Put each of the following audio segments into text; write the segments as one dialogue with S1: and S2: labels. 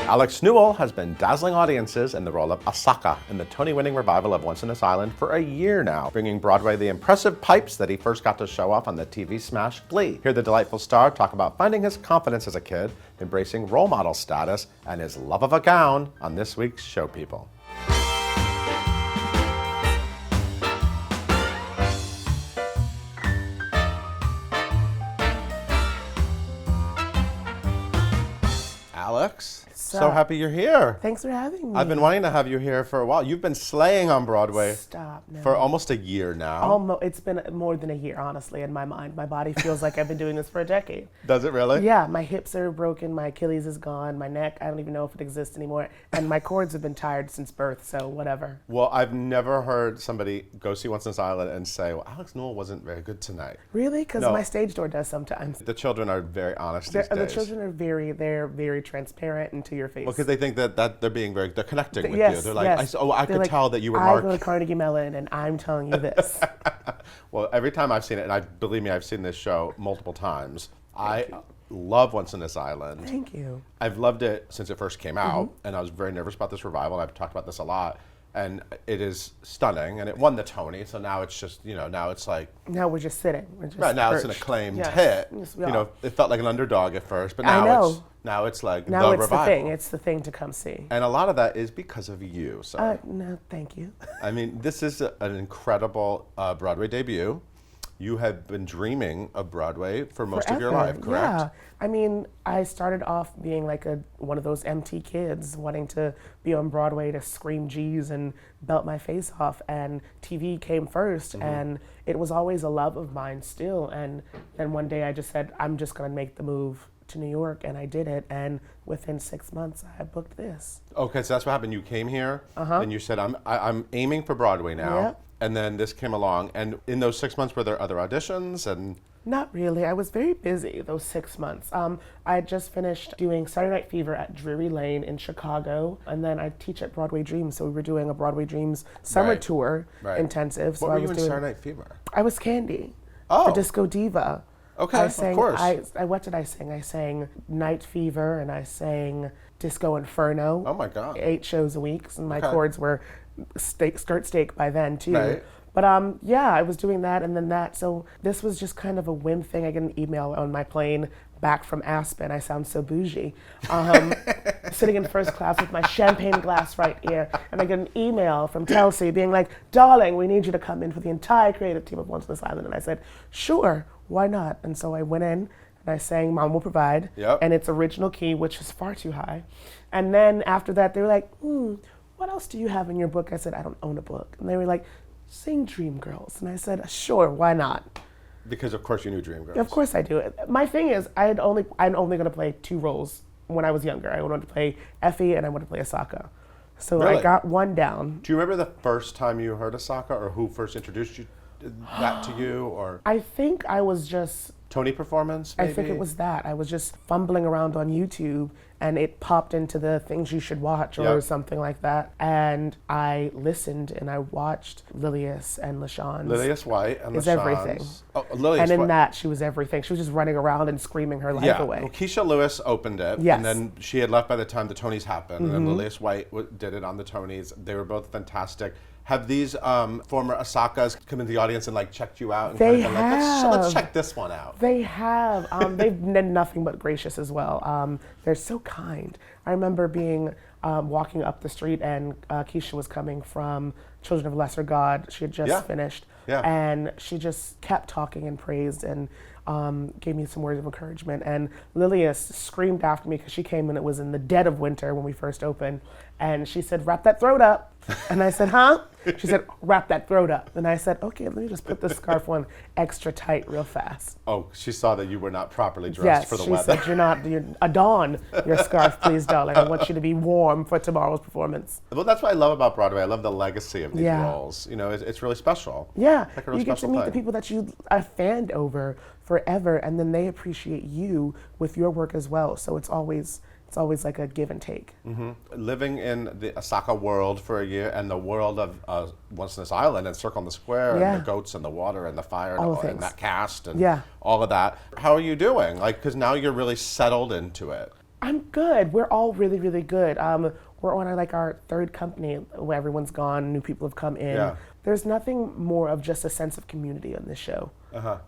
S1: Alex Newell has been dazzling audiences in the role of Asaka in the Tony-winning revival of Once in This Island for a year now, bringing Broadway the impressive pipes that he first got to show off on the TV smash Glee. Hear the delightful star talk about finding his confidence as a kid, embracing role model status, and his love of a gown on this week's Show People. Alex, so happy you're here.
S2: Thanks for having me.
S1: I've been wanting to have you here for a while. You've been slaying on Broadway for almost a year now.
S2: It's been more than a year, honestly, in my mind. My body feels like I've been doing this for a decade.
S1: Does it really?
S2: Yeah, my hips are broken, my Achilles is gone, my neck, I don't even know if it exists anymore, and my cords have been tired since birth, so whatever.
S1: Well, I've never heard somebody go see Once in This Island and say, well, Alex Newell wasn't very good tonight.
S2: Really? Because my stage door does sometimes.
S1: The children are very honest these days.
S2: The children are very transparent and to your face.
S1: Well, because they think that they're being they're connecting with
S2: yes,
S1: you. They're like,
S2: yes.
S1: I could tell that you were Mark.
S2: I go to Carnegie Mellon and I'm telling you this.
S1: Well, every time I've seen it, and believe me, I've seen this show multiple times, I love Once in This Island.
S2: Thank you.
S1: I've loved it since it first came out, and I was very nervous about this revival, and I've talked about this a lot. And it is stunning, and it won the Tony, so now it's just, now it's like...
S2: Now we're just sitting.
S1: Right, now it's an acclaimed hit.
S2: Yes,
S1: it felt like an underdog at first, but now it's like the revival.
S2: The thing. It's the thing to come see.
S1: And a lot of that is because of you, so...
S2: No, thank you.
S1: I mean, this is an incredible Broadway debut. You have been dreaming of Broadway for most of your life, correct?
S2: Yeah. I mean, I started off being like one of those MT kids wanting to be on Broadway to scream G's and belt my face off, and TV came first, and it was always a love of mine still. And then one day I just said, I'm just gonna make the move to New York, and I did it, and within 6 months I booked this.
S1: Okay, so that's what happened. You came here, and you said, I'm aiming for Broadway now.
S2: Yep.
S1: And then this came along, and in those 6 months, were there other auditions? And
S2: not really. I was very busy those 6 months. I had just finished doing Saturday Night Fever at Drury Lane in Chicago, and then I teach at Broadway Dreams, so we were doing a Broadway Dreams summer tour intensive.
S1: What were you in Saturday Night Fever?
S2: I was Candy, the disco diva.
S1: Okay, of course.
S2: What did I sing? I sang Night Fever, and I sang Disco Inferno.
S1: Oh my God.
S2: 8 shows a week, and my chords were skirt steak by then too.
S1: Right.
S2: But I was doing that and then that. So this was just kind of a whim thing. I get an email on my plane back from Aspen. I sound so bougie. Sitting in first class with my champagne glass right here, and I get an email from Kelsey being like, darling, we need you to come in for the entire creative team of Once in This Island. And I said, sure, why not? And so I went in and I sang Mom Will Provide, and its original key, which is far too high. And then after that, they were like, what else do you have in your book? I said, I don't own a book. And they were like, sing Dreamgirls. And I said, sure, why not?
S1: Because of course you knew Dreamgirls.
S2: Of course I do. My thing is, I'm only going to play 2 roles when I was younger. I wanted to play Effie and I wanted to play Asaka. So I got one down.
S1: Do you remember the first time you heard Asaka, or who first introduced that to you? Or
S2: I think I was just...
S1: Tony performance, maybe?
S2: I think it was that. I was just fumbling around on YouTube, and it popped into the things you should watch or something like that. And I listened and I watched Lilius and LaShawn's.
S1: Lilius White and LaShawn's.
S2: Is everything.
S1: Oh, Lilius
S2: and in
S1: White.
S2: That, she was everything. She was just running around and screaming her life away.
S1: Well, Keisha Lewis opened it, and then she had left by the time the Tonys happened, and then Lilius White did it on the Tonys. They were both fantastic. Have these former Asakas come into the audience and checked you out? And
S2: they
S1: have. Let's check this one out.
S2: They have. They've been nothing but gracious as well. They're so kind. I remember being walking up the street, and Keisha was coming from Children of Lesser God. She had just finished, and she just kept talking and praised and gave me some words of encouragement. And Lilius screamed after me because she came and it was in the dead of winter when we first opened, and she said, "Wrap that throat up." And I said, "Huh?" She said, "Wrap that throat up." And I said, "Okay, let me just put this scarf on extra tight real fast."
S1: Oh, she saw that you were not properly dressed for the weather.
S2: Yes, she said, you're adorn your scarf, please, darling. I want you to be warm for tomorrow's performance.
S1: Well, that's what I love about Broadway. I love the legacy of these roles. It's really special.
S2: Yeah,
S1: it's like a really
S2: you get to meet the people that you are fanned over forever, and then they appreciate you with your work as well. So it's always like a give and take.
S1: Living in the Asaka world for a year, and the world of Once in This Island, and Circle in the Square, and the goats and the water and the fire and that cast and all of that. How are you doing? Because now you're really settled into it.
S2: I'm good. We're all really, really good. We're on our third company where everyone's gone, new people have come in.
S1: Yeah.
S2: There's nothing more of just a sense of community on this show.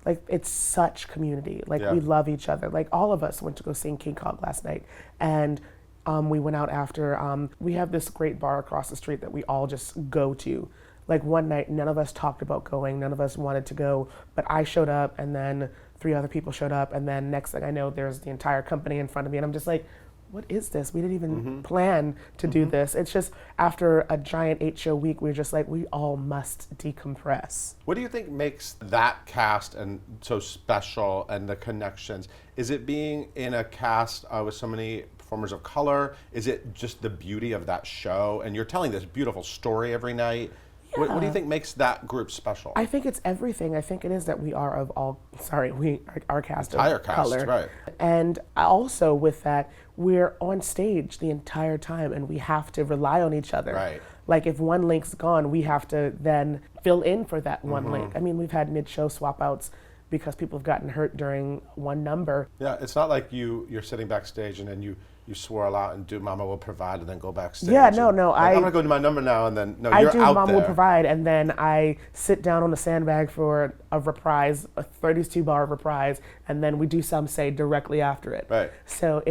S2: Like, it's such community. Like,
S1: Yeah.
S2: we love each other. Like, all of us went to go sing King Kong last night, and we went out after. We have this great bar across the street that we all just go to. Like, one night, none of us talked about going, none of us wanted to go, but I showed up, and then 3 other people showed up, and then next thing I know, there's the entire company in front of me, and I'm just like, what is this? We didn't even plan to do this. It's just after a giant 8-show week, we're just like, we all must decompress.
S1: What do you think makes that cast and so special, and the connections? Is it being in a cast with so many performers of color? Is it just the beauty of that show? And you're telling this beautiful story every night. What do you think makes that group special?
S2: I think it's everything. I think it is that we are of all, our cast
S1: Entire
S2: of
S1: cast,
S2: color.
S1: right.
S2: And also with that, we're on stage the entire time and we have to rely on each other.
S1: Right.
S2: Like, if one link's gone, we have to then fill in for that one link. I mean, we've had mid-show swap outs because people have gotten hurt during one number.
S1: Yeah, it's not like you're sitting backstage and then you swirl out and do Mama Will Provide and then go backstage.
S2: Yeah, no.
S1: I'm gonna go do my number now, and then
S2: I
S1: you're
S2: do
S1: out
S2: Mama
S1: there.
S2: Will Provide, and then I sit down on the sandbag for a reprise, a 32-bar reprise, and then we do some say directly after it.
S1: Right.
S2: So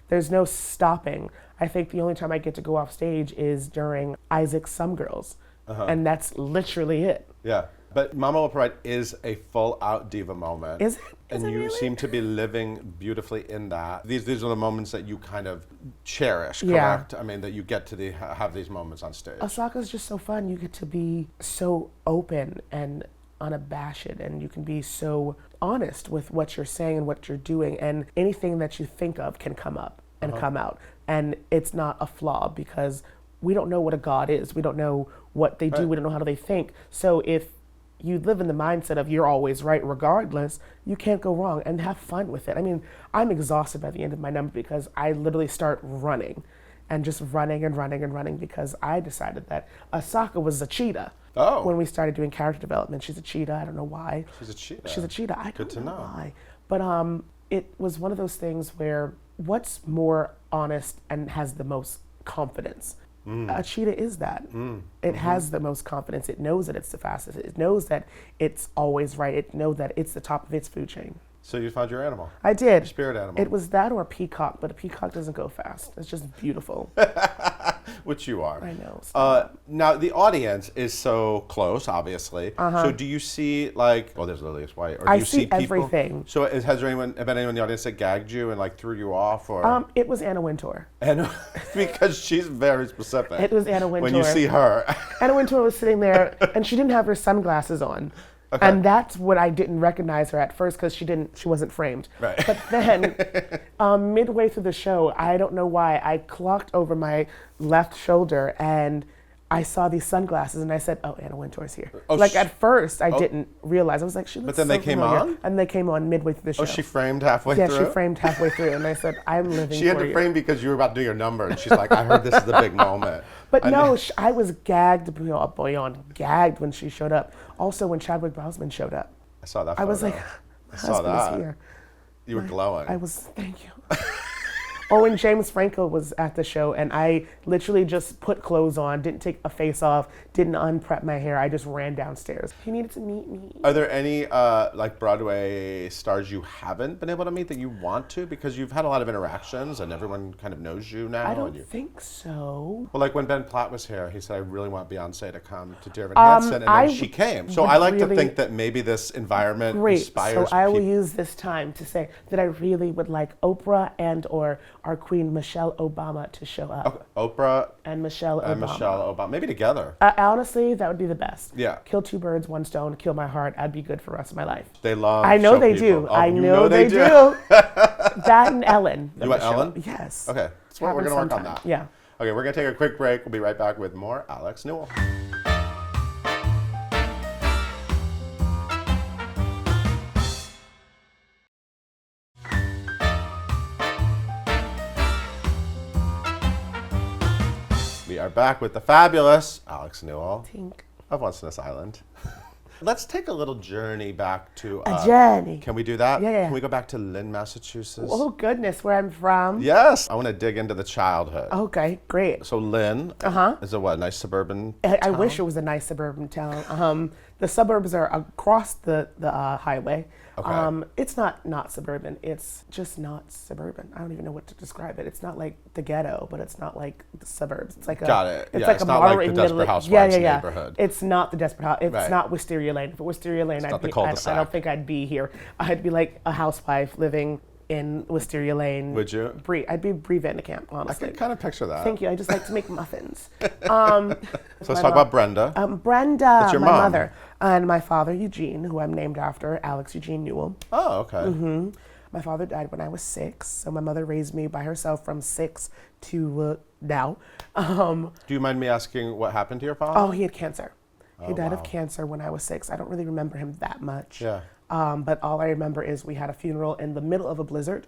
S2: there's no stopping. I think the only time I get to go off stage is during Isaac's Some Girls, and that's literally it.
S1: Yeah, but Mama Will Provide is a full-out diva moment.
S2: Is it?
S1: And you
S2: really?
S1: seem to be living beautifully in that. These are the moments that you kind of cherish,
S2: Yeah.
S1: correct? I mean, that you get to have these moments on stage.
S2: Asaka's just so fun. You get to be so open and unabashed, and you can be so honest with what you're saying and what you're doing, and anything that you think of can come up and come out. And it's not a flaw because we don't know what a god is. We don't know what they do.
S1: Right.
S2: We don't know how they think. So if you live in the mindset of you're always right regardless, you can't go wrong, and have fun with it. I mean, I'm exhausted by the end of my number because I literally start running and just running and running and running because I decided that Asaka was a cheetah.
S1: Oh.
S2: When we started doing character development. She's a cheetah. I don't know why.
S1: She's a cheetah.
S2: She's a cheetah. I
S1: Good
S2: don't
S1: to
S2: know
S1: know.
S2: why. But it was one of those things where what's more honest and has the most confidence? A cheetah is that. It has the most confidence. It knows that it's the fastest. It knows that it's always right. It knows that it's the top of its food chain.
S1: So you found your animal.
S2: I did.
S1: Your spirit animal.
S2: It was that or a peacock, but a peacock doesn't go fast. It's just beautiful.
S1: Which you are.
S2: I know.
S1: Now, the audience is so close, obviously. So do you see, there's Lilius White. Or do
S2: I
S1: you
S2: see
S1: people,
S2: everything.
S1: So has there been anyone in the audience that gagged you and threw you off? Or
S2: It was Anna Wintour.
S1: And because she's very specific.
S2: It was Anna Wintour.
S1: When you see her.
S2: Anna Wintour was sitting there, and she didn't have her sunglasses on.
S1: Okay.
S2: And that's what I didn't recognize her at first because she wasn't framed.
S1: Right.
S2: But then midway through the show, I don't know why, I clocked over my left shoulder and I saw these sunglasses and I said, "Oh, Anna Wintour's here."
S1: Oh,
S2: at first, I didn't realize. I was like, "She looks."
S1: But then
S2: so
S1: they came
S2: familiar."
S1: on?
S2: And they came on midway through the show.
S1: Oh, she framed halfway
S2: Yeah,
S1: through?
S2: she framed halfway through, and I said, "I'm living
S1: She had
S2: for
S1: to
S2: you."
S1: frame because you were about to do your number, and she's like, I heard this is the big moment.
S2: But no, I was gagged beyond gagged when she showed up. Also, when Chadwick Boseman showed up.
S1: I saw that
S2: I was
S1: photo.
S2: like,
S1: I
S2: my
S1: saw
S2: husband
S1: that.
S2: is here.
S1: You were glowing.
S2: Thank you. Or when James Franco was at the show and I literally just put clothes on, didn't take a face off, didn't unprep my hair, I just ran downstairs. He needed to meet me.
S1: Are there any Broadway stars you haven't been able to meet that you want to? Because you've had a lot of interactions and everyone kind of knows you now.
S2: I don't think so.
S1: Well, like when Ben Platt was here, he said, I really want Beyonce to come to Dear Evan Hansen, and then she came. So I like to think that maybe this environment inspires
S2: So I will
S1: people.
S2: use this time to say that I really would like Oprah and or our queen Michelle Obama to show up.
S1: Okay. Oprah
S2: And Michelle Obama.
S1: and Michelle Obama. Maybe together.
S2: Honestly, that would be the best.
S1: Yeah.
S2: Kill 2 birds, 1 stone, kill my heart. I'd be good for the rest of my life.
S1: They love
S2: I know
S1: show
S2: they
S1: people.
S2: do.
S1: Oh,
S2: I
S1: you
S2: know they do. That and Ellen.
S1: You want Ellen?
S2: Yes.
S1: Okay. That's what we're going to work on
S2: sometime.
S1: that.
S2: Yeah.
S1: Okay, we're going to take a quick break. We'll be right back with more Alex Newell. We are back with the fabulous Alex Newell
S2: Tink.
S1: of Once on This Island. Let's take a little journey back to...
S2: A journey.
S1: Can we do that?
S2: Yeah.
S1: Can we go back to Lynn, Massachusetts?
S2: Oh, goodness, where I'm from?
S1: Yes. I want to dig into the childhood.
S2: Okay, great.
S1: So Lynn is a what, nice suburban
S2: I wish it was a nice suburban town. The suburbs are across the highway.
S1: Okay.
S2: It's not suburban. It's just not suburban. I don't even know what to describe it. It's not like the ghetto, but it's not like the suburbs. It's like a
S1: Got it.
S2: It's
S1: Yeah,
S2: like
S1: it's
S2: a
S1: not like the
S2: moderate
S1: Desperate
S2: middle.
S1: Housewives neighborhood.
S2: It's not the Desperate House. It's
S1: Right.
S2: not Wisteria Lane. If it was Wisteria Lane,
S1: not the cul-de-sac.
S2: I don't think I'd be here. I'd be like a housewife living in Wisteria Lane.
S1: Would you?
S2: I'd be Brie Vandekamp,
S1: I
S2: honestly.
S1: can kind of picture that.
S2: Thank you. I just like to make muffins.
S1: So let's talk about Brenda.
S2: Brenda,
S1: your
S2: my
S1: mom.
S2: mother, and my father, Eugene, who I'm named after, Alex Eugene Newell.
S1: Oh, okay.
S2: My father died when I was 6, so my mother raised me by herself from 6 to now.
S1: Do you mind me asking what happened to your father?
S2: Oh, he had cancer. He died
S1: wow.
S2: of cancer when I was 6. I don't really remember him that much.
S1: Yeah.
S2: But all I remember is we had a funeral in the middle of a blizzard,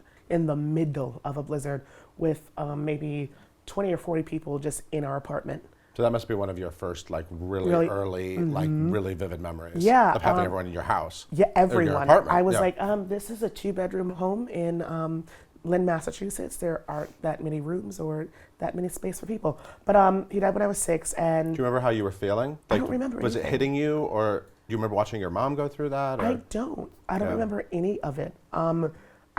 S2: with maybe 20 or 40 people just in our apartment.
S1: So that must be one of your first, like, really early, like, really vivid memories.
S2: Yeah,
S1: Of having everyone in your house.
S2: Yeah,
S1: Or your
S2: everyone.
S1: apartment.
S2: I was
S1: Yeah.
S2: like, this is a 2-bedroom home in Lynn, Massachusetts. There aren't that many rooms or that many space for people. But he died when I was 6, and
S1: Do you remember how you were feeling?
S2: I don't remember
S1: Was it
S2: anything.
S1: hitting you, or do you remember watching your mom go through that? Or?
S2: I don't
S1: Yeah.
S2: remember any of it.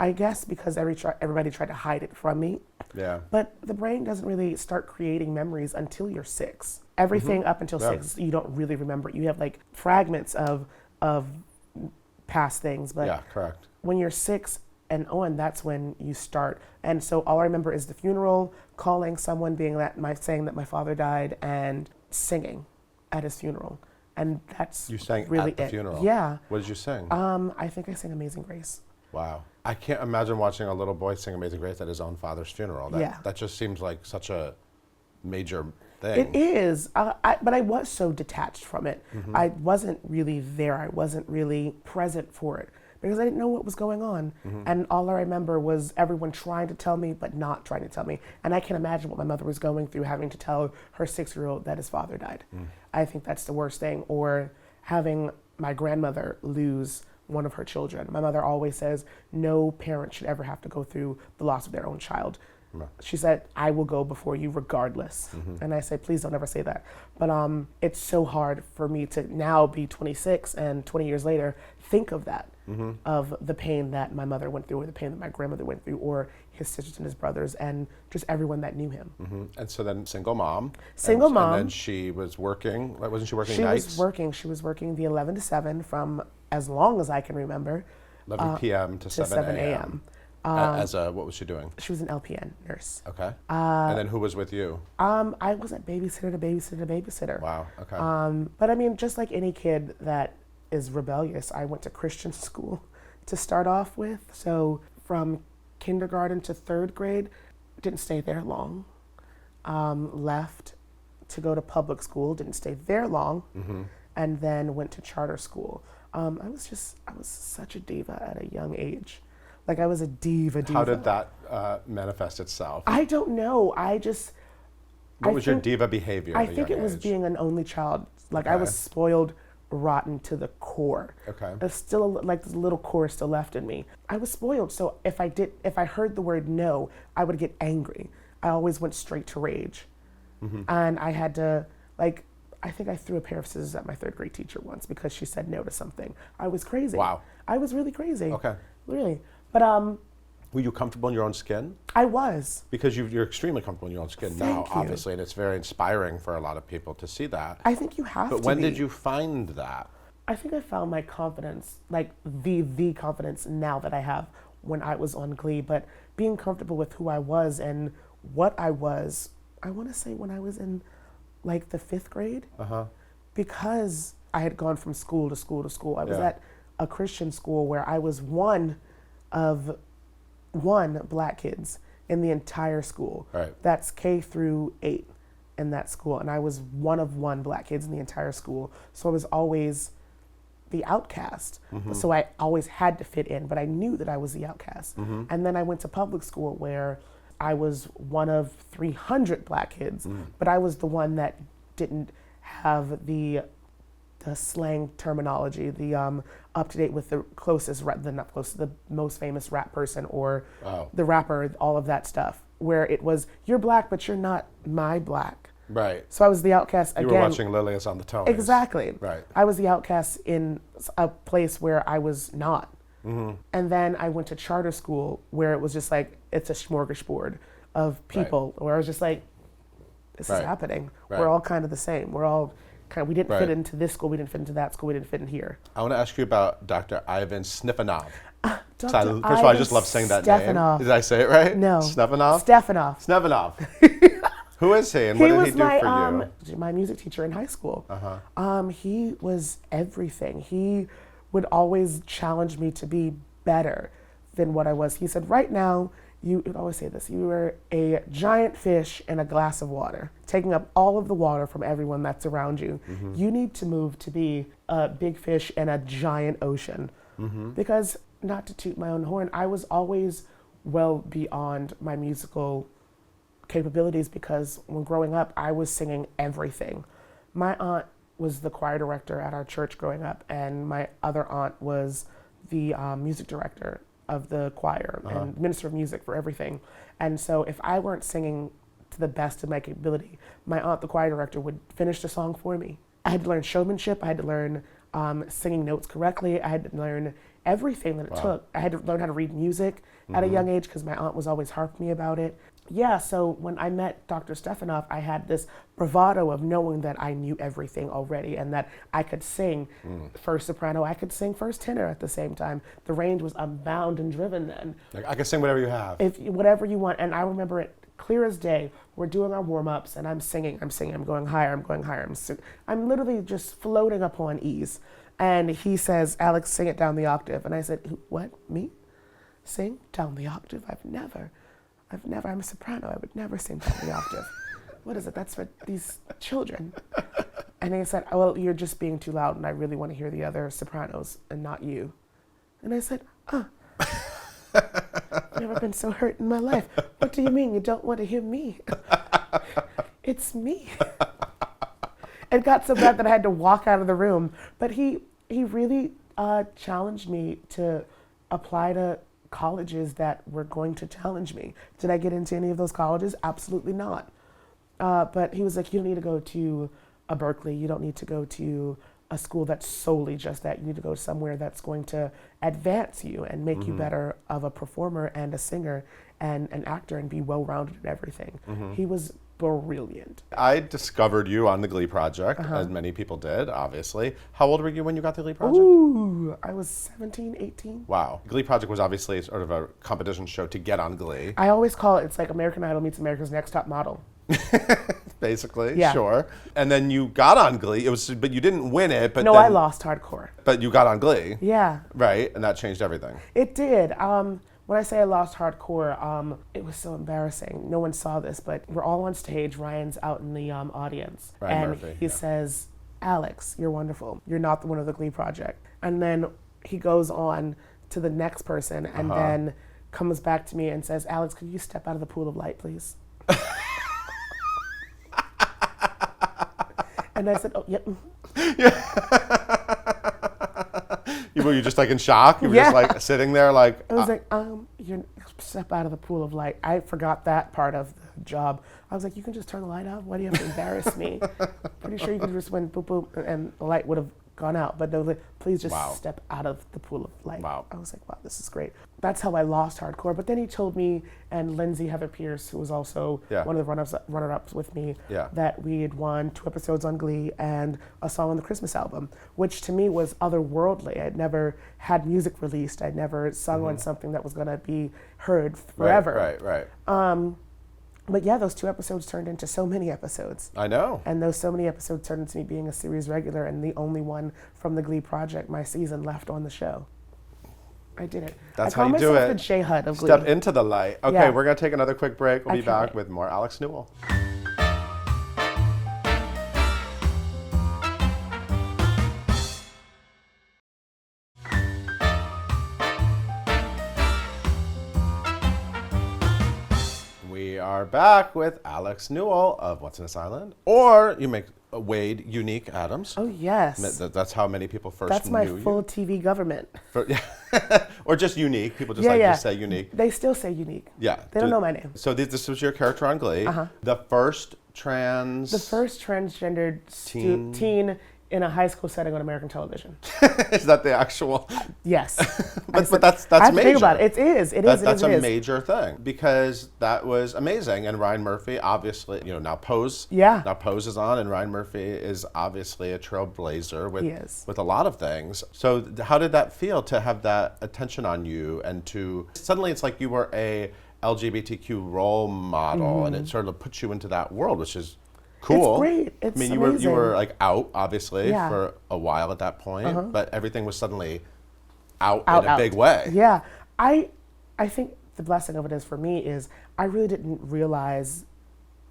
S2: I guess because everybody tried to hide it from me.
S1: Yeah.
S2: But the brain doesn't really start creating memories until you're 6. Everything up until 6, you don't really remember. You have like fragments of past things, but
S1: Yeah, correct.
S2: when you're 6 and on, that's when you start. And so all I remember is the funeral, calling someone, saying that my father died, and singing at his funeral. And that's
S1: You sang
S2: really
S1: at the
S2: it.
S1: funeral?
S2: Yeah.
S1: What did you sing?
S2: I think I sang Amazing Grace.
S1: Wow. I can't imagine watching a little boy sing Amazing Grace at his own father's funeral. That just seems like such a major thing.
S2: It is, but I was so detached from it. I wasn't really there. I wasn't really present for it because I didn't know what was going on. And all I remember was everyone trying to tell me, but not trying to tell me. And I can imagine what my mother was going through, having to tell her 6-year-old that his father died. I think that's the worst thing. Or having my grandmother lose one of her children. My mother always says no parent should ever have to go through the loss of their own child. She said, I will go before you regardless. And I say, please don't ever say that. But it's so hard for me to now be 26 and 20 years later, think of that, of the pain that my mother went through, or the pain that my grandmother went through, or his sisters and his brothers, and just everyone that knew him.
S1: And so then single mom.
S2: Single mom.
S1: And then she was working, wasn't she working
S2: She
S1: nights?
S2: She was working the 11 to 7 from as long as I can remember.
S1: 11 p.m. to 7 a.m. As a, what was she doing?
S2: She was an LPN nurse.
S1: Okay. And then who was with you?
S2: I was a babysitter to babysitter to babysitter.
S1: Wow. Okay.
S2: But I mean, just like any kid that is rebellious, I went to Christian school to start off with. So from kindergarten to 3rd grade, didn't stay there long. Left to go to public school, didn't stay there long, and then went to charter school. I was such a diva at a young age. Like I was a diva.
S1: How did that manifest itself?
S2: I don't know.
S1: What was your diva behavior?
S2: I
S1: at a
S2: think
S1: young
S2: it was
S1: age?
S2: being an only child. Like I was spoiled rotten to the core.
S1: Okay.
S2: There's still like this little core still left in me. I was spoiled, so if I heard the word no, I would get angry. I always went straight to rage, and I had to I think I threw a pair of scissors at my 3rd grade teacher once because she said no to something. I was crazy.
S1: Wow.
S2: I was really crazy.
S1: Okay.
S2: Really, but
S1: Were you comfortable in your own skin?
S2: I was.
S1: Because you're extremely comfortable in your own skin now,
S2: Thank you.
S1: obviously, and it's very inspiring for a lot of people to see that.
S2: I think you have to.
S1: But when
S2: be.
S1: did you find that?
S2: I think I found my confidence, like the confidence now that I have when I was on Glee, but being comfortable with who I was and what I was, I want to say when I was in like the 5th grade, because I had gone from school to school to school. I was at a Christian school where I was one of black kids in the entire school.
S1: Right.
S2: That's K through 8 in that school. And I was one of black kids in the entire school. So I was always the outcast. So I always had to fit in, but I knew that I was the outcast. And then I went to public school where I was one of 300 black kids, but I was the one that didn't have the the slang terminology, the up to date with the closest, not closest, the most famous rap person or the rapper, all of that stuff. Where it was, you're black, but you're not my black.
S1: Right.
S2: So I was the outcast again.
S1: You were watching Lilius on the Tonys.
S2: Exactly.
S1: Right.
S2: I was the outcast in a place where I was not. And then I went to charter school where it was just like, it's a smorgasbord of people where I was just like, this is happening. We're all kind of the same. We're all kind of, we didn't fit into this school, we didn't fit into that school, we didn't fit in here.
S1: I want to ask you about Dr. Ivan Snifanov.
S2: First
S1: of all, I just love saying that
S2: Stefanov.
S1: name. Did I say it right?
S2: No.
S1: Stefanov?
S2: Stefanov.
S1: Who is he, and what did he do for
S2: you? My music teacher in high school. He was everything. He would always challenge me to be better than what I was. He said, right now, you would always say this, you are a giant fish in a glass of water, taking up all of the water from everyone that's around you. You need to move to be a big fish in a giant ocean. Because, not to toot my own horn, I was always well beyond my musical capabilities because when growing up, I was singing everything. My aunt was the choir director at our church growing up, and my other aunt was the music director of the choir and minister of music for everything. And so if I weren't singing to the best of my capability, my aunt, the choir director, would finish the song for me. I had to learn showmanship. I had to learn singing notes correctly. I had to learn everything that it took. I had to learn how to read music at a young age because my aunt was always harping me about it. Yeah, so when I met Dr. Stefanov, I had this bravado of knowing that I knew everything already and that I could sing first soprano, I could sing first tenor at the same time. The range was unbound and driven then.
S1: Like, I can sing whatever you have.
S2: Whatever you want. And I remember it clear as day. We're doing our warm-ups and I'm singing, I'm going higher, I'm literally just floating upon ease. And he says, Alex, sing it down the octave. And I said, what, me? Sing down the octave? I'm a soprano. I would never sing down the octave. What is it? That's for these children. And he said, well, you're just being too loud and I really want to hear the other sopranos and not you. And I said, I've never been so hurt in my life. What do you mean you don't want to hear me? It's me. It got so bad that I had to walk out of the room. But he really challenged me to apply to colleges that were going to challenge me. Did I get into any of those colleges? Absolutely not. But he was like, you don't need to go to a Berkeley. You don't need to go to a school that's solely just that. You need to go somewhere that's going to advance you and make you better of a performer and a singer and an actor and be well-rounded in everything. He was brilliant.
S1: I discovered you on the Glee Project, as many people did, obviously. How old were you when you got the Glee Project?
S2: Ooh, I was 17, 18.
S1: Wow. Glee Project was obviously sort of a competition show to get on Glee.
S2: I always call it, it's like American Idol meets America's Next Top Model.
S1: Basically,
S2: yeah.
S1: Sure. And then you got on Glee. But you didn't win it. But
S2: no, I lost hardcore.
S1: But you got on Glee.
S2: Yeah.
S1: Right, and that changed everything.
S2: It did. When I say I lost hardcore, it was so embarrassing. No one saw this, but we're all on stage. Ryan's out in the audience.
S1: Ryan
S2: and
S1: Murphy,
S2: he says, Alex, you're wonderful. You're not the winner of the Glee Project. And then he goes on to the next person and then comes back to me and says, Alex, could you step out of the pool of light, please? And I said, oh, yep.
S1: Were you just like in shock? You were just like sitting there like...
S2: I was like, you step out of the pool of light. I forgot that part of the job. I was like, you can just turn the light off? Why do you have to embarrass me? Pretty sure you could just went boop, boop, and the light would have gone out. But no, like, please just step out of the pool of light.
S1: Wow.
S2: I was like, wow, this is great. That's how I lost hardcore. But then he told me, and Lindsay Heather Pierce, who was also one of the runner-ups with me, that we had won 2 episodes on Glee and a song on the Christmas album, which to me was otherworldly. I'd never had music released. I'd never sung on something that was going to be heard forever.
S1: Right.
S2: But yeah, those 2 episodes turned into so many episodes.
S1: I know.
S2: And those so many episodes turned into me being a series regular and the only one from the Glee Project, my season, left on the show. I did it.
S1: That's how you do it.
S2: I call myself the J Hud of Glee.
S1: Step into the light. Okay, we're going to take another quick break. We'll be back with more Alex Newell. We are back with Alex Newell of What's in This Island, or you may Wade Unique Adams.
S2: Oh, yes.
S1: That's how many people first
S2: That's my
S1: knew you.
S2: full TV government.
S1: Or just Unique. People just
S2: Yeah.
S1: to say Unique.
S2: They still say Unique.
S1: Yeah.
S2: They don't know my name.
S1: So this was your character on Glee. The first
S2: transgendered teen in a high school setting on American television.
S1: Is that the actual?
S2: Yes.
S1: but that's
S2: I have to
S1: major.
S2: think about it.
S1: That's a major thing because that was amazing. And Ryan Murphy, obviously, now Pose.
S2: Yeah.
S1: Now Pose is on, and Ryan Murphy is obviously a trailblazer with a lot of things. So how did that feel to have that attention on you, and to suddenly it's like you were a LGBTQ role model, and it sort of puts you into that world, which is cool.
S2: It's great. It's
S1: amazing. You were like out, obviously,
S2: Yeah.
S1: for a while at that point, but everything was suddenly out in a big way.
S2: Yeah. I think the blessing of it is for me is I really didn't realize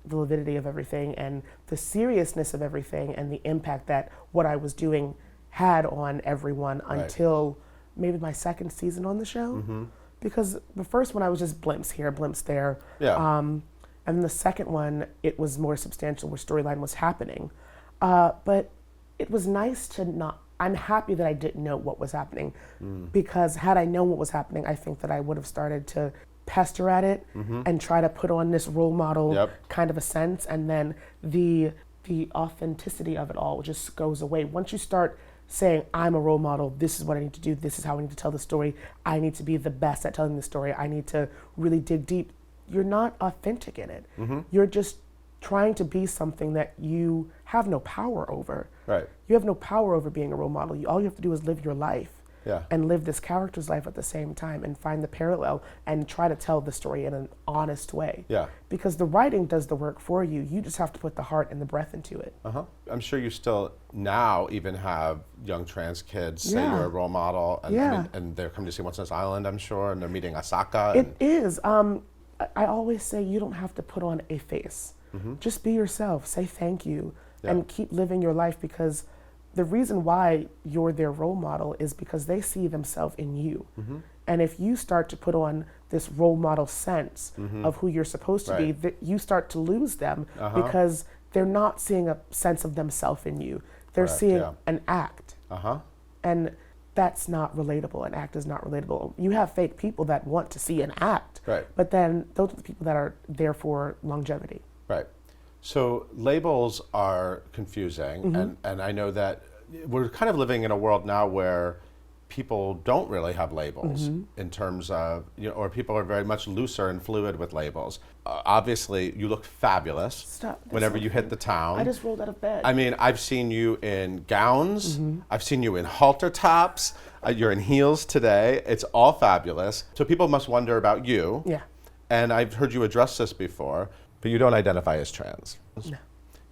S2: the lividity of everything and the seriousness of everything and the impact that what I was doing had on everyone until maybe my second season on the show. Because the first one I was just blimps here, blimps there.
S1: Yeah.
S2: And the second one, it was more substantial where storyline was happening. But it was nice to not, I'm happy that I didn't know what was happening because had I known what was happening, I think that I would have started to pester at it and try to put on this role model kind of a sense. And then the authenticity of it all just goes away. Once you start saying, I'm a role model, this is what I need to do, this is how I need to tell the story, I need to be the best at telling the story, I need to really dig deep, you're not authentic in it. You're just trying to be something that you have no power over.
S1: Right.
S2: You have no power over being a role model. All you have to do is live your life
S1: Yeah.
S2: and live this character's life at the same time and find the parallel and try to tell the story in an honest way.
S1: Yeah.
S2: Because the writing does the work for you. You just have to put the heart and the breath into it.
S1: I'm sure you still now even have young trans kids say
S2: Yeah.
S1: you're a role model, and,
S2: Yeah.
S1: and they're coming to see Once on This Island, I'm sure, and they're meeting Asaka.
S2: It is. I always say you don't have to put on a face. Just be yourself. Say thank you and keep living your life, because the reason why you're their role model is because they see themselves in you. And if you start to put on this role model sense of who you're supposed to be, that you start to lose them because they're not seeing a sense of themselves in you. They're seeing an act. And that's not relatable. An act is not relatable. You have fake people that want to see an act, but then those are the people that are there for longevity.
S1: Right. So labels are confusing, and I know that we're kind of living in a world now where people don't really have labels in terms of, or people are very much looser and fluid with labels. Obviously, you look fabulous whenever you hit the town.
S2: I just rolled out of bed.
S1: I mean, I've seen you in gowns. I've seen you in halter tops. You're in heels today. It's all fabulous. So people must wonder about you.
S2: Yeah.
S1: And I've heard you address this before, but you don't identify as trans.
S2: No.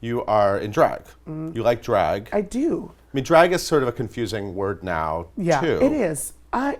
S1: You are in drag. You like drag.
S2: I do.
S1: I mean, drag is sort of a confusing word now,
S2: Yeah,
S1: too.
S2: it is. I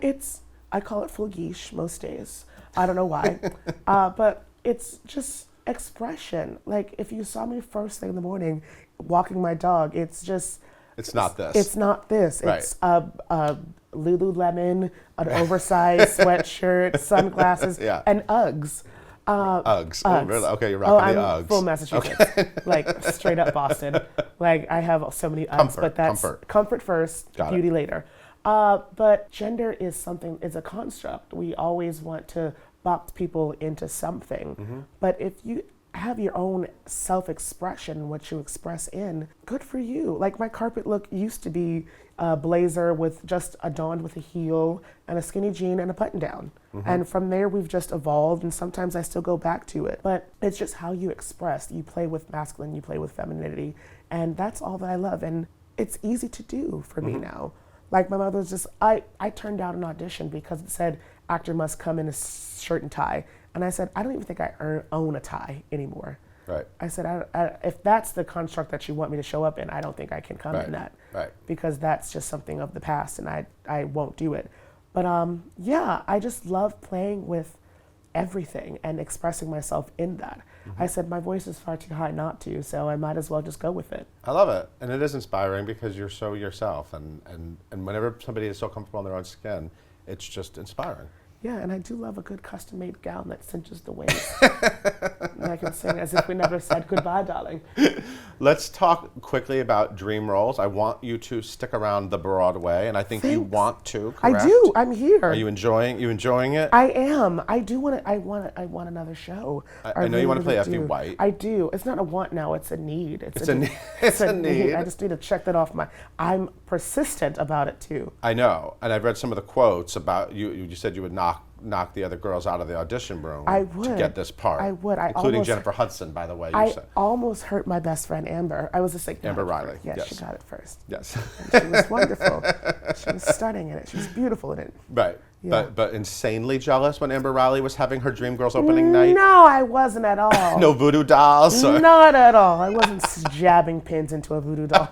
S2: call it full geesh most days. I don't know why. But it's just expression. Like, if you saw me first thing in the morning walking my dog, it's just...
S1: It's not this.
S2: It's not this.
S1: Right.
S2: It's a Lululemon, an oversized sweatshirt, sunglasses, and Uggs.
S1: Uggs. Oh, really? Okay, you're rocking the Uggs.
S2: I'm full Massachusetts. Like, straight up Boston. Like, I have so many Uggs, but that's comfort first, beauty later. But gender is a construct. We always want to box people into something. But if you have your own self-expression, what you express in, good for you. Like, my carpet look used to be a blazer with just adorned with a heel and a skinny jean and a button down. And from there we've just evolved, and sometimes I still go back to it. But it's just how you express. You play with masculine, you play with femininity, and that's all that I love. And it's easy to do for me now. Like, my mother was just, I turned down an audition because it said actor must come in a shirt and tie. And I said, I don't even think I own a tie anymore.
S1: Right.
S2: I said, if that's the construct that you want me to show up in, I don't think I can come in that.
S1: Right.
S2: Because that's just something of the past, and I won't do it. But yeah, I just love playing with everything and expressing myself in that. I said, my voice is far too high not to, so I might as well just go with it.
S1: I love it. And it is inspiring because you're so yourself. And whenever somebody is so comfortable in their own skin, it's just inspiring.
S2: Yeah, and I do love a good custom-made gown that cinches the waist. And I can sing as if we never said goodbye, darling.
S1: Let's talk quickly about dream roles. I want you to stick around the Broadway, and I think you want to, correct?
S2: I do. I'm here.
S1: Are you enjoying it?
S2: I am. I do want to. I want another show.
S1: I know you want to play Effie White.
S2: I do. It's not a want now. It's a need.
S1: It's a need.
S2: I just need to check that off my. I'm persistent about it too.
S1: I know, and I've read some of the quotes about you. You said you would knock the other girls out of the audition room to get this part.
S2: I would.
S1: Including Jennifer Hudson, by the way.
S2: I almost hurt my best friend Amber. I was just like,
S1: Amber Riley.
S2: Yeah,
S1: yes.
S2: She got it first.
S1: Yes.
S2: And she was wonderful. She was stunning in it. She was beautiful in it.
S1: Right.
S2: Yeah.
S1: But insanely jealous when Amber Riley was having her Dreamgirls opening night?
S2: No, I wasn't at all.
S1: No voodoo dolls?
S2: Not at all. I wasn't jabbing pins into a voodoo doll.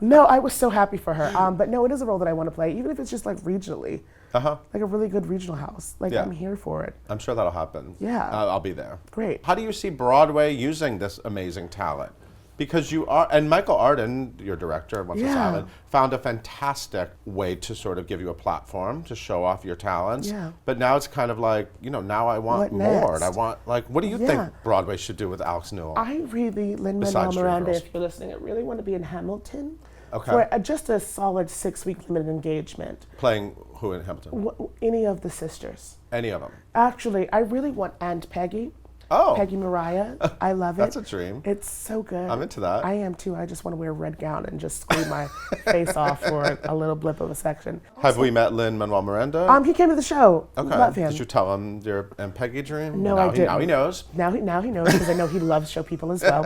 S2: No, I was so happy for her. But no, it is a role that I want to play, even if it's just like regionally. Like a really good regional house. Like, I'm here for it.
S1: I'm sure that'll happen.
S2: Yeah.
S1: I'll be there.
S2: Great.
S1: How do you see Broadway using this amazing talent? Because you are, and Michael Arden, your director of Once Upon a Island, found a fantastic way to sort of give you a platform to show off your talents.
S2: Yeah.
S1: But now it's kind of like, now I want more. And I want, what do you think Broadway should do with Alex Newell?
S2: I really, Lin-Manuel Miranda, if you're listening, I really want to be in Hamilton. For just a solid 6-week limited engagement.
S1: Playing who in Hamilton?
S2: Any of the sisters.
S1: Any of them?
S2: Actually, I really want Aunt Peggy.
S1: Oh.
S2: Peggy Mariah. I love it.
S1: That's a dream.
S2: It's so good.
S1: I'm into that.
S2: I am too. I just want to wear a red gown and just screw my face off for a little blip of a section.
S1: Have we met Lin-Manuel Miranda?
S2: He came to the show.
S1: Okay.
S2: Love him.
S1: Did you tell him your Aunt Peggy dream?
S2: No, I didn't.
S1: Now he knows.
S2: Now he knows because I know he loves show people as well.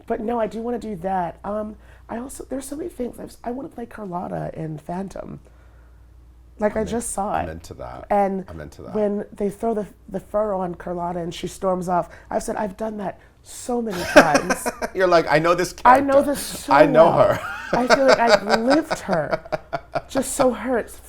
S2: But no, I do want to do that. There's so many things. I want to play Carlotta in Phantom. I just saw it.
S1: I'm into that.
S2: And
S1: I'm into that.
S2: When they throw the fur on Carlotta and she storms off, I've said, I've done that so many times.
S1: You're like, I know this character.
S2: I know this so
S1: I know
S2: well.
S1: her.
S2: I feel like I've lived her. Just so hurts.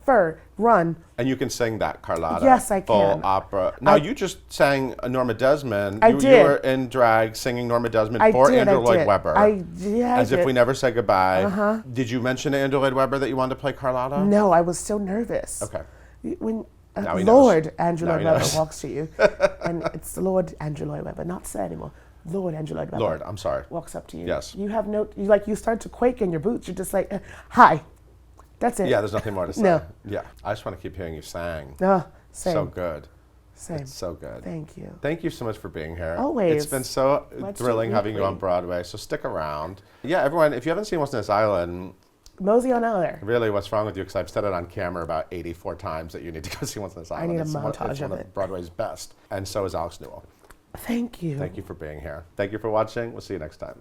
S2: Fur, run.
S1: And you can sing that, Carlotta.
S2: Yes, I
S1: full
S2: can.
S1: opera. Now, you just sang Norma Desmond.
S2: I did.
S1: You were in drag singing Norma Desmond for Andrew Lloyd Webber. As if we never said goodbye. Did you mention to Andrew Lloyd Webber that you wanted to play Carlotta?
S2: No, I was so nervous.
S1: Okay.
S2: When
S1: Lord
S2: knows. Andrew Lloyd Webber walks to you, and it's Lord Andrew Lloyd Webber, not Sir anymore. Lord Andrew Lloyd Webber.
S1: Lord, I'm sorry.
S2: Walks up to you.
S1: Yes.
S2: You have you start to quake in your boots. You're just like, hi. That's it.
S1: Yeah, there's nothing more to say.
S2: No.
S1: Yeah, I just want to keep hearing you sing.
S2: Same.
S1: So good.
S2: Same.
S1: It's so good.
S2: Thank you.
S1: Thank you so much for being here.
S2: Always.
S1: It's been so thrilling having you on Broadway, so stick around. Yeah, everyone, if you haven't seen Once on This Island,
S2: mosey on out there.
S1: Really, what's wrong with you? Because I've said it on camera about 84 times that you need to go see Once on This Island.
S2: I need a
S1: it's
S2: montage
S1: one of Broadway's best. And so is Alex Newell.
S2: Thank you.
S1: Thank you for being here. Thank you for watching. We'll see you next time.